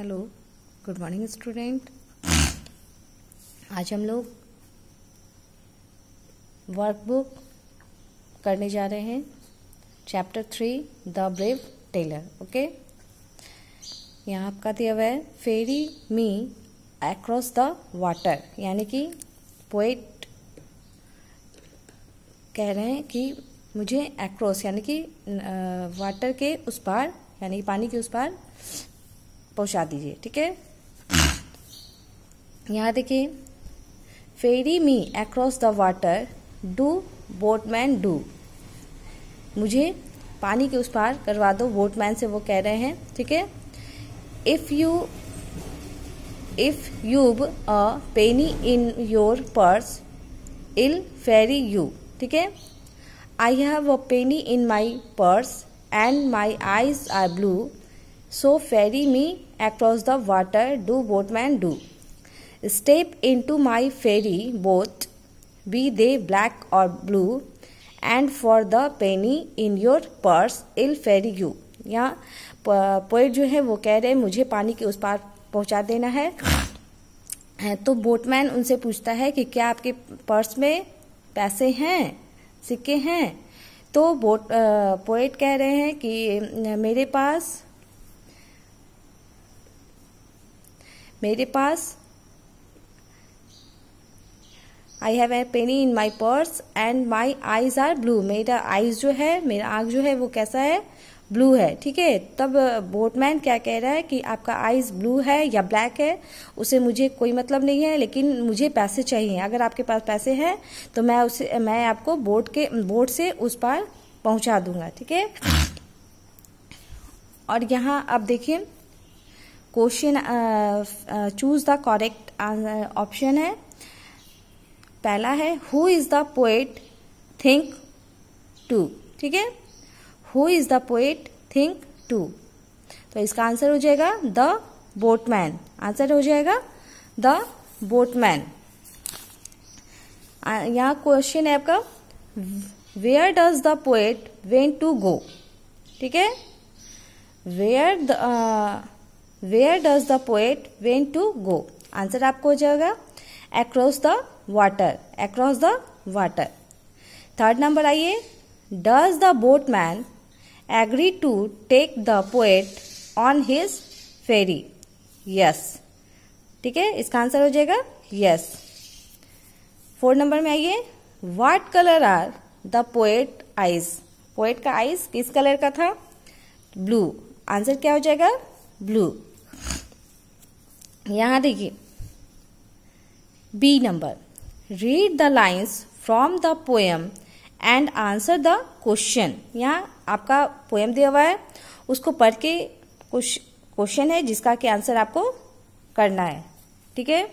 Hello, good morning student. आज हम लोग वर्कबुक करने जा रहे हैं, chapter 3 the brave tailor. Okay, यहाँ आपका दिया हुआ है ferry me across the water, यानी कि पोएट कह रहे हैं कि मुझे अक्रॉस यानी कि वाटर के उस पार यानी कि पानी के उस पार पहुंचा दीजिए। ठीक है, यहाँ देखिए, ferry me across the water do boatman do, मुझे पानी के उस पार करवा दो, बोटमैन से वो कह रहे हैं। ठीक है, if you've a penny in your purse I'll ferry you. ठीक है, I have a penny in my purse and my eyes are blue, so ferry me across the water, do boatman do. Step into my ferry boat, be they black or blue, and for the penny in your purse, I'll ferry you. यहाँ poet जो है वो कह रहे हैं मुझे पानी के उस पार पहुंचा देना है। तो बोटमैन उनसे पूछता है कि क्या आपके पर्स में पैसे हैं, सिक्के हैं? तो पोएट कह रहे हैं कि मेरे पास I have a penny in my purse and my eyes are blue, मेरा आईज जो है, मेरा आँख जो है वो कैसा है, ब्लू है। ठीक है, तब बोटमैन क्या कह रहा है कि आपका आईज ब्लू है या ब्लैक है, उसे मुझे कोई मतलब नहीं है, लेकिन मुझे पैसे चाहिए। अगर आपके पास पैसे हैं तो मैं आपको बोट से उस पार पहुंचा दूंगा। ठीक है, और यहाँ अब देखिए question, choose the correct option है। पहला है who is the poet think to. ठीक है, who is the poet think to, तो इसका आंसर हो जाएगा द बोटमैन। आंसर हो जाएगा द बोटमैन। यहाँ क्वेश्चन है आपका where does the poet went to go. ठीक है, where does the poet went to go, answer आपको हो जाएगा across the water, across the water. Third number आइए, does the boatman agree to take the poet on his ferry. Yes, ठीक है, इसका answer हो जाएगा यस। फोर्थ नंबर में आइए, what colour are the poet eyes, poet का eyes किस कलर का था, ब्लू, आंसर क्या हो जाएगा ब्लू। यहां देखिए B number, read the lines from the poem and answer the question. यहाँ आपका पोएम दिया हुआ है, उसको पढ़ के कुछ क्वेश्चन है जिसका कि आंसर आपको करना है। ठीक है,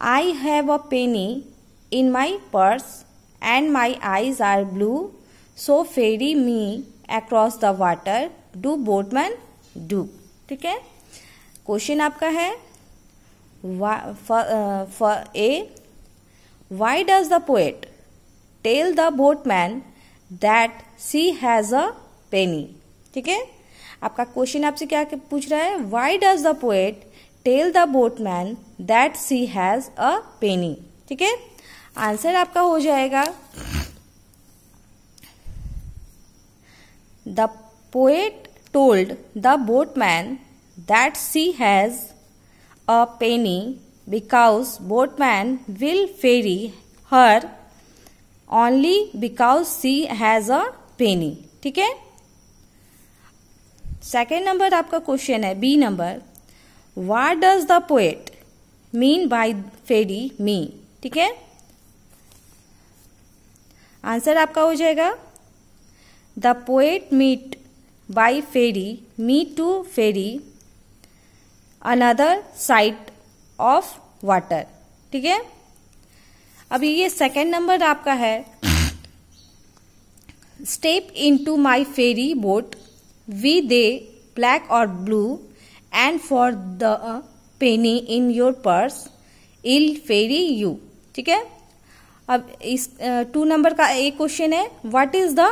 I have a penny in my purse and my eyes are blue, so ferry me across the water, do boatman do. ठीक है, क्वेश्चन आपका है A, why does the poet tell the boatman that she has a penny. ठीक है, आपका question आपसे क्या पूछ रहा है, why does the poet tell the boatman that she has a penny. ठीक है, आंसर आपका हो जाएगा the poet told the boatman that she has a penny because boatman will ferry her only because she has a penny। ठीक है, second number आपका question है B number, what does the poet mean by ferry me। ठीक है, answer आपका हो जाएगा the poet meet by ferry me to ferry another side of water. ठीक है, अभी ये सेकेंड नंबर आपका है, step into my ferry boat, we they black और blue, and for the penny in your purse I'll ferry you. ठीक है, अब इस 2 नंबर का एक क्वेश्चन है, व्हाट इज द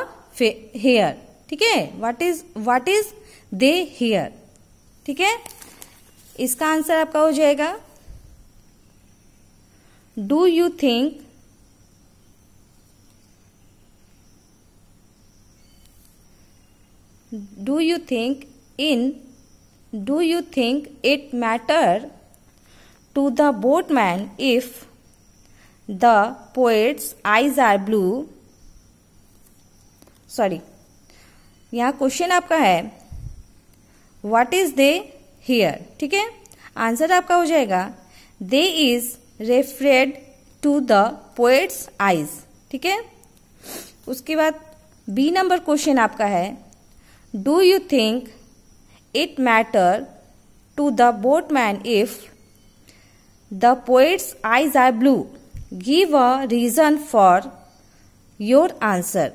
हेयर। ठीक है, व्हाट इज दे हेयर। ठीक है, इसका आंसर आपका हो जाएगा do you think it matter to the boatman if the poet's eyes are blue? Sorry, यहाँ क्वेश्चन आपका है व्हाट इज दे हियर, ठीक है, आंसर आपका हो जाएगा they is referred to the poet's eyes, ठीक है। उसके बाद बी नंबर क्वेश्चन आपका है do you think it matter to the boatman if the poet's eyes are blue, give a reason for your answer.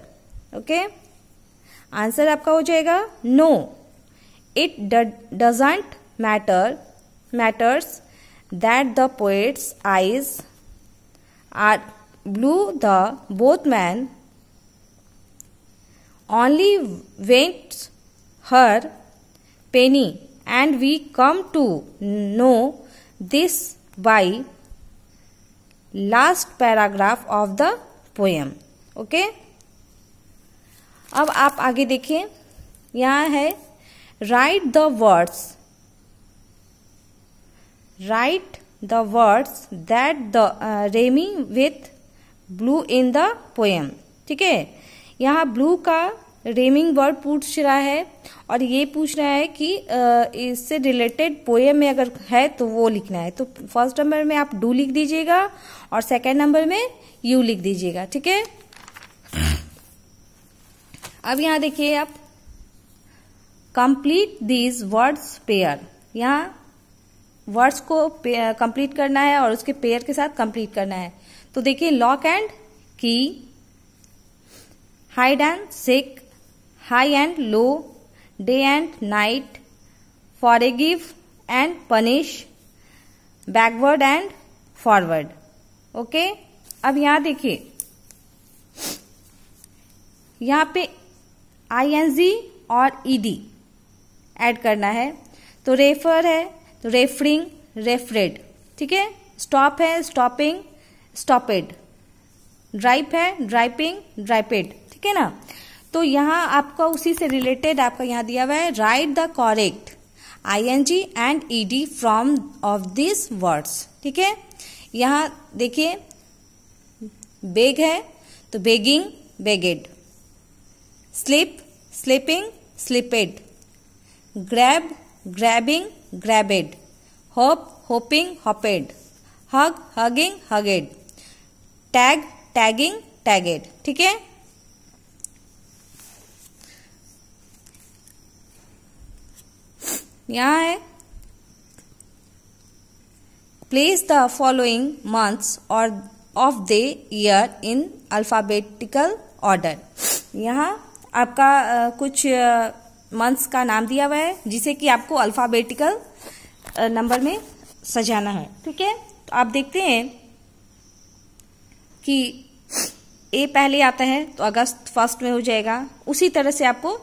Okay, answer आपका हो जाएगा no, it doesn't matters that the poet's eyes are blue, the boatman only waits her penny, and we come to know this by last paragraph of the poem. Okay? अब आप आगे देखिए, यहाँ है write the words that the rhyming with blue in the poem, ठीक है। यहाँ blue का रेमिंग वर्ड पूछ रहा है और ये पूछ रहा है कि इससे रिलेटेड पोएम में अगर है तो वो लिखना है। तो फर्स्ट नंबर में आप डू लिख दीजिएगा और सेकंड नंबर में यू लिख दीजिएगा, ठीक है। अब यहाँ देखिए आप कंप्लीट दीज वर्ड्स पेयर, यहाँ वर्ड्स को कंप्लीट करना है और उसके पेयर के साथ कंप्लीट करना है। तो देखिए लॉक एंड की, hide and sick, high and low, day and night, forgive and punish, backward and forward. Okay, अब यहां देखिए, यहां पे आईएनजी और ईडी ऐड करना है। तो रेफर है तो रेफरिंग, रेफरेड, ठीक है। स्टॉप है स्टॉपिंग, स्टॉपेड। ड्राइप है ड्राइपिंग, ड्राइपेड, ठीक है ना। तो यहाँ आपका उसी से रिलेटेड आपका यहाँ दिया हुआ है write the correct ING and ED from of this words, ठीक है। यहाँ देखिए बेग है तो begging, begged. Slip, slipping, slipped. Grab, grabbing, grabbed. Hope, hoping, hoped. Hug, hugging, hugged. Tag, tagging, tagged, ठीक है। यहां है प्लेस द फॉलोइंग मंथ्स और of the year in alphabetical order. यहाँ आपका कुछ मंथ्स का नाम दिया हुआ है जिसे कि आपको अल्फाबेटिकल नंबर में सजाना है, ठीक है। तो आप देखते हैं कि ए पहले आता है तो अगस्त फर्स्ट में हो जाएगा, उसी तरह से आपको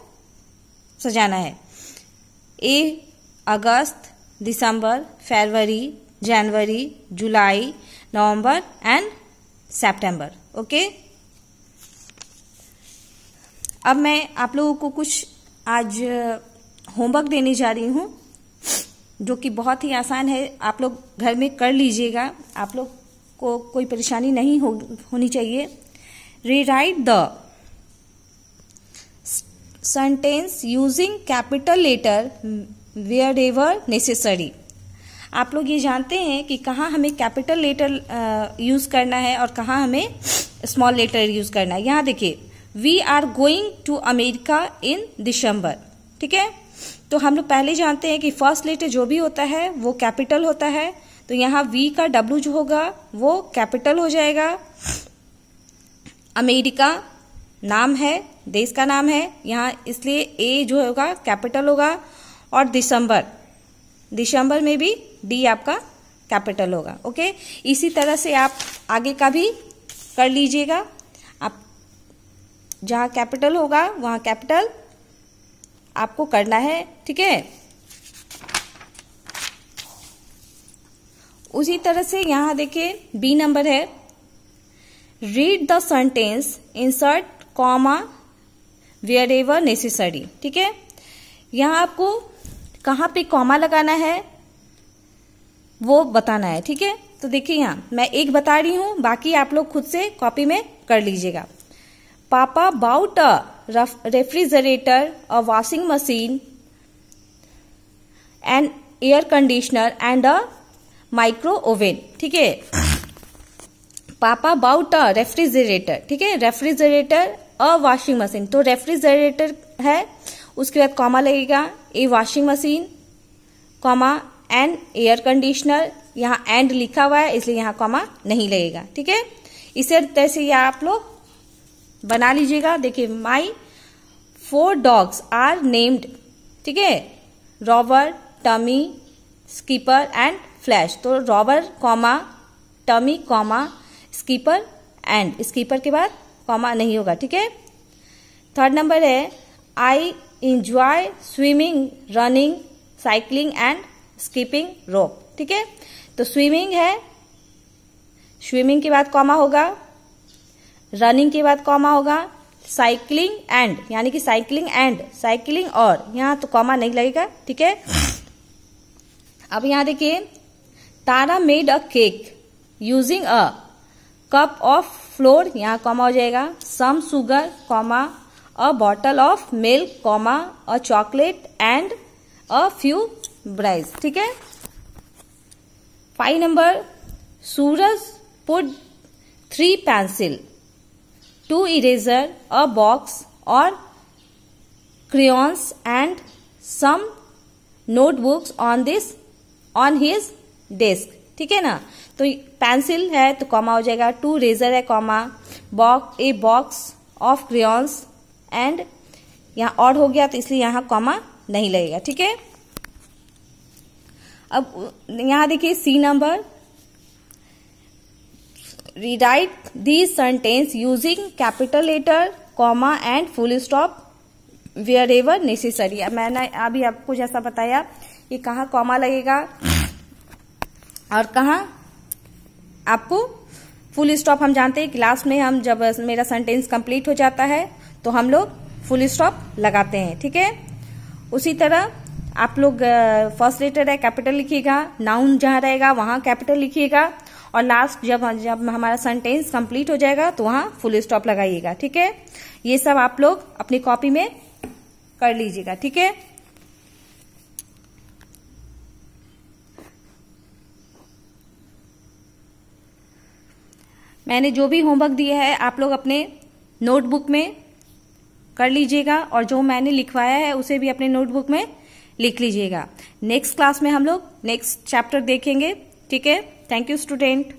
सजाना है। ए अगस्त, दिसंबर, फरवरी, जनवरी, जुलाई, नवंबर एंड सितंबर। ओके, अब मैं आप लोगों को कुछ आज होमवर्क देने जा रही हूं जो कि बहुत ही आसान है, आप लोग घर में कर लीजिएगा, आप लोग को कोई परेशानी नहीं होनी चाहिए। Rewrite the sentence using capital letter wherever necessary. आप लोग ये जानते हैं कि कहाँ हमें कैपिटल लेटर यूज करना है और कहाँ हमें स्मॉल लेटर यूज करना है। यहाँ देखिए we are going to America in December, ठीक है। तो हम लोग पहले जानते हैं कि फर्स्ट लेटर जो भी होता है वो कैपिटल होता है, तो यहाँ वी का डब्ल्यू जो होगा वो कैपिटल हो जाएगा। अमेरिका नाम है, देश का नाम है, यहाँ इसलिए ए जो होगा कैपिटल होगा। और दिसंबर, दिसंबर में भी डी आपका कैपिटल होगा। ओके, इसी तरह से आप आगे का भी कर लीजिएगा। आप जहाँ कैपिटल होगा वहाँ कैपिटल आपको करना है, ठीक है। उसी तरह से यहाँ देखिए बी नंबर है, read the sentence, insert comma wherever necessary. ठीक है, यहाँ आपको कहाँ पे कॉमा लगाना है वो बताना है। ठीक है, तो देखिए यहाँ मैं एक बता रही हूं, बाकी आप लोग खुद से कॉपी में कर लीजिएगा। Papa bought a refrigerator, a washing machine, an air conditioner and a micro oven. ठीक है, पापा बाउट अ रेफ्रिजरेटर। ठीक है, रेफ्रिजरेटर, अ वॉशिंग मशीन, तो रेफ्रिजरेटर है, उसके बाद कॉमा लगेगा, a washing machine comma and air conditioner, यहाँ एंड लिखा हुआ है इसलिए यहाँ कॉमा नहीं लगेगा। ठीक है, इसे तरह से ये आप लोग बना लीजिएगा। देखिए, माई 4 डॉग्स आर नेम्ड। ठीक है, रॉबर, टमी, स्कीपर एंड फ्लैश, तो रॉबर comma Tommy comma Skipper and, Skipper के बाद कॉमा नहीं होगा। ठीक है, थर्ड नंबर है, I enjoy swimming, running, cycling and skipping rope. ठीक है, तो स्विमिंग है, स्विमिंग के बाद कॉमा होगा, रनिंग के बाद कॉमा होगा, साइकिलिंग एंड यानी कि साइकिलिंग एंड, साइकिलिंग और, यहाँ तो कॉमा नहीं लगेगा। ठीक है, अब यहाँ देखिए, Tara made a cake using a cup of flour, यहाँ कॉमा हो जाएगा, some sugar comma a bottle of milk comma a chocolate and a few berries. ठीक है, 5 number, Suraj put 3 pencil, 2 eraser, a box और crayons and some notebooks on his desk. ठीक है ना, तो पेंसिल है तो कॉमा हो जाएगा, 2 इरेजर है comma, a box of crayons and यहाँ और हो गया तो इसलिए यहाँ कॉमा नहीं लगेगा। ठीक है, अब यहाँ देखिए C number, rewrite the sentence using capital letter comma and full stop wherever necessary. मैंने अभी आपको जैसा बताया कि कहाँ कॉमा लगेगा और कहाँ आपको फुल स्टॉप। हम जानते हैं क्लास में हम जब मेरा सेंटेंस कंप्लीट हो जाता है तो हम लोग फुल स्टॉप लगाते हैं। ठीक है, उसी तरह आप लोग फर्स्ट लेटर है कैपिटल लिखिएगा, नाउन जहां रहेगा वहां कैपिटल लिखिएगा और लास्ट जब हमारा सेंटेंस कंप्लीट हो जाएगा तो वहां फुल स्टॉप लगाइएगा। ठीक है, ये सब आप लोग अपनी कॉपी में कर लीजिएगा। ठीक है, मैंने जो भी होमवर्क दिया है आप लोग अपने नोटबुक में कर लीजिएगा और जो मैंने लिखवाया है उसे भी अपने नोटबुक में लिख लीजिएगा। नेक्स्ट क्लास में हम लोग नेक्स्ट चैप्टर देखेंगे। ठीक है, थैंक यू स्टूडेंट।